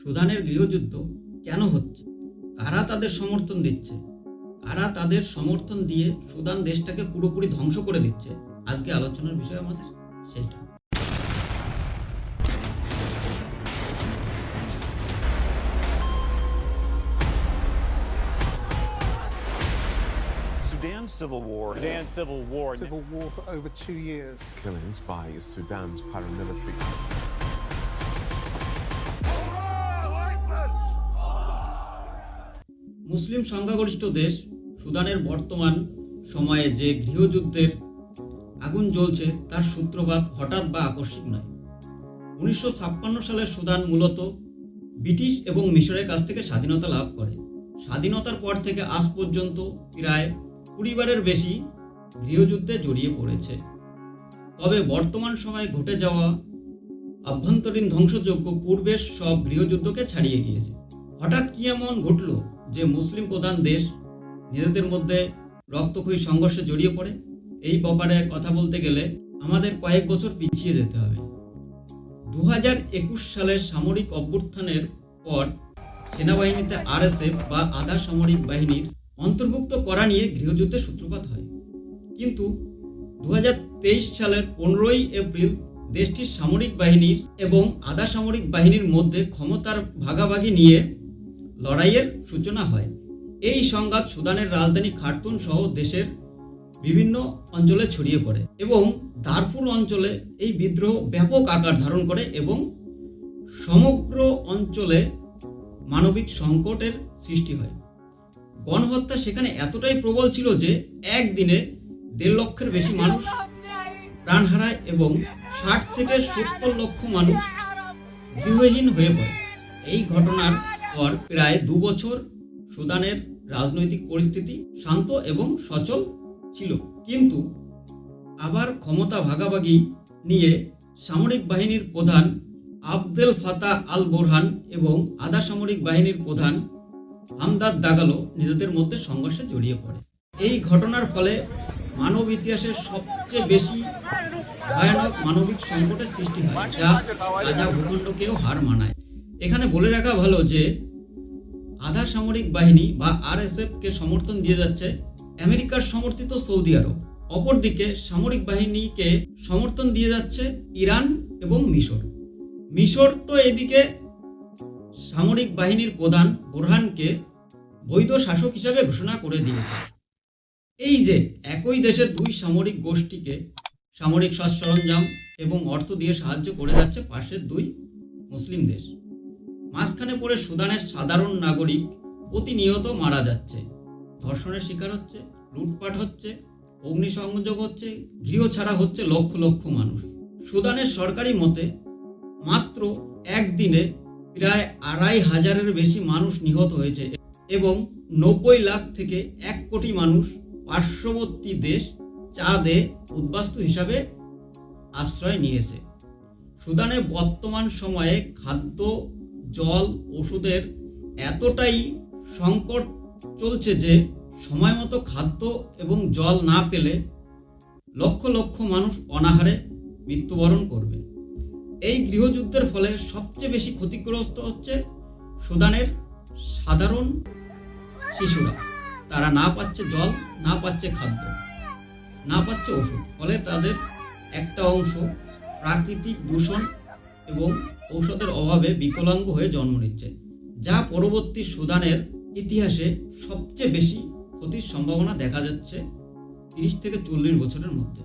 সুদানের গৃহযুদ্ধ কেন হচ্ছে, কারা তাদের সমর্থন দিচ্ছে, কারা তাদের সমর্থন দিয়ে সুদান দেশটাকে পুরোপুরি ধ্বংস করে দিচ্ছে, আজকে আলোচনার বিষয় আমাদের সেইটা। Sudan's civil war. Civil war for over 2 years. Killings by Sudan's paramilitary. মুসলিম সংখ্যাগরিষ্ঠ দেশ সুদানের বর্তমান সময়ে যে গৃহযুদ্ধের আগুন জ্বলছে তার সূত্রপাত হঠাৎ বা আকস্মিক নয়। 1956 সালে সুদান মূলত ব্রিটিশ এবং মিশরের কাছ থেকে স্বাধীনতা লাভ করে। স্বাধীনতার পর থেকে আজ পর্যন্ত প্রায় 20 বারের বেশি গৃহযুদ্ধে জড়িয়ে পড়েছে। তবে বর্তমান সময়ে ঘটে যাওয়া আভ্যন্তরীণ ধ্বংসযজ্ঞ পূর্বের সব গৃহযুদ্ধকে ছাড়িয়ে গিয়েছে। হঠাৎ কি এমন ঘটল যে মুসলিম প্রধান দেশ নিজেদের মধ্যে রক্তক্ষয়ী সংঘর্ষে জড়িয়ে পড়ে? এই ব্যাপারে কথা বলতে গেলে আমাদের কয়েক বছর পিছিয়ে যেতে হবে। 2021 সালের সামরিক অভ্যুত্থানের পর সেনাবাহিনীতে RSF বা আধা সামরিক বাহিনীর অন্তর্ভুক্ত করা নিয়ে গৃহযুদ্ধের সূত্রপাত হয়। কিন্তু 2023 সালের 15 এপ্রিল দেশটির সামরিক বাহিনীর এবং আধা সামরিক বাহিনীর মধ্যে ক্ষমতার ভাগাভাগি নিয়ে লড়াইয়ের সূচনা হয়। এই সংঘাত সুদানের রাজধানী খার্তুম সহ দেশের বিভিন্ন অঞ্চলে ছড়িয়ে পড়ে এবং দারফুর অঞ্চলে এই বিদ্রোহ ব্যাপক আকার ধারণ করে এবং সমগ্র অঞ্চলে মানবিক সংকটের সৃষ্টি হয়। গণহত্যা সেখানে এতটাই প্রবল ছিল যে একদিনে 1.5 লক্ষের বেশি মানুষ প্রাণ হারায় এবং 60 থেকে 70 লক্ষ মানুষ গৃহহীন হয়ে পড়ে। এই ঘটনার পর প্রায় 2 বছর সুদানের রাজনৈতিক পরিস্থিতি শান্ত এবং সচল ছিল, কিন্তু আবার ক্ষমতা ভাগাভাগি নিয়ে সামরিক বাহিনীর প্রধান আবদেল ফাতাহ আল বোরহান এবং আধা সামরিক বাহিনীর প্রধান হামদাদ দাগালো নিজেদের মধ্যে সংঘর্ষে জড়িয়ে পড়ে। এই ঘটনার ফলে মানব ইতিহাসের সবচেয়ে বেশি ভয়ানক মানবিক সংকটের সৃষ্টি হয়, যা গাজা ভূখণ্ডকেও হার মানায়। এখানে বলে রাখা ভালো যে আধা সামরিক বাহিনী বা RSF কে সমর্থন দিয়ে যাচ্ছে আমেরিকার সমর্থিত সৌদি আরব, অপরদিকে সামরিক বাহিনীকে সমর্থন দিয়ে যাচ্ছে ইরান এবং মিশর। মিশর তো এদিকে সামরিক বাহিনীর প্রধান বোরহানকে বৈধ শাসক হিসাবে ঘোষণা করে দিয়েছে। এই যে একই দেশের 2 সামরিক গোষ্ঠীকে সামরিক সরঞ্জাম এবং অর্থ দিয়ে সাহায্য করে যাচ্ছে পাশের 2 মুসলিম দেশ। মাঝখানে পড়ে সুদানের সাধারণ নাগরিক প্রতিনিয়ত মারা যাচ্ছে, ধর্ষণের শিকার হচ্ছে, লুটপাট হচ্ছে, অগ্নিসংযোগ হচ্ছে, গৃহ ছাড়া হচ্ছে লক্ষ লক্ষ মানুষ। সুদানের সরকারি মতে মাত্র একদিনে প্রায় 2,500-এর বেশি মানুষ নিহত হয়েছে এবং 90 লাখ থেকে 1 কোটি মানুষ পার্শ্ববর্তী দেশ চাঁদে উদ্বাস্তু হিসাবে আশ্রয় নিয়েছে। সুদানে বর্তমান সময়ে খাদ্য, জল, ওষুধের এতটাই সংকট চলছে যে সময় মতো খাদ্য এবং জল না পেলে লক্ষ লক্ষ মানুষ অনাহারে মৃত্যুবরণ করবে। এই গৃহযুদ্ধের ফলে সবচেয়ে বেশি ক্ষতিগ্রস্ত হচ্ছে সুদানের সাধারণ শিশুরা। তারা না পাচ্ছে জল, না পাচ্ছে খাদ্য, না পাচ্ছে ওষুধ, ফলে তাদের একটা অংশ প্রাকৃতিক দূষণ এবং ঔষধের অভাবে বিকলাঙ্গ হয়ে জন্ম নিচ্ছে, যা পরবর্তী সুদানের ইতিহাসে সবচেয়ে বেশি ক্ষতির সম্ভাবনা দেখা যাচ্ছে 30 থেকে 40 বছরের মধ্যে।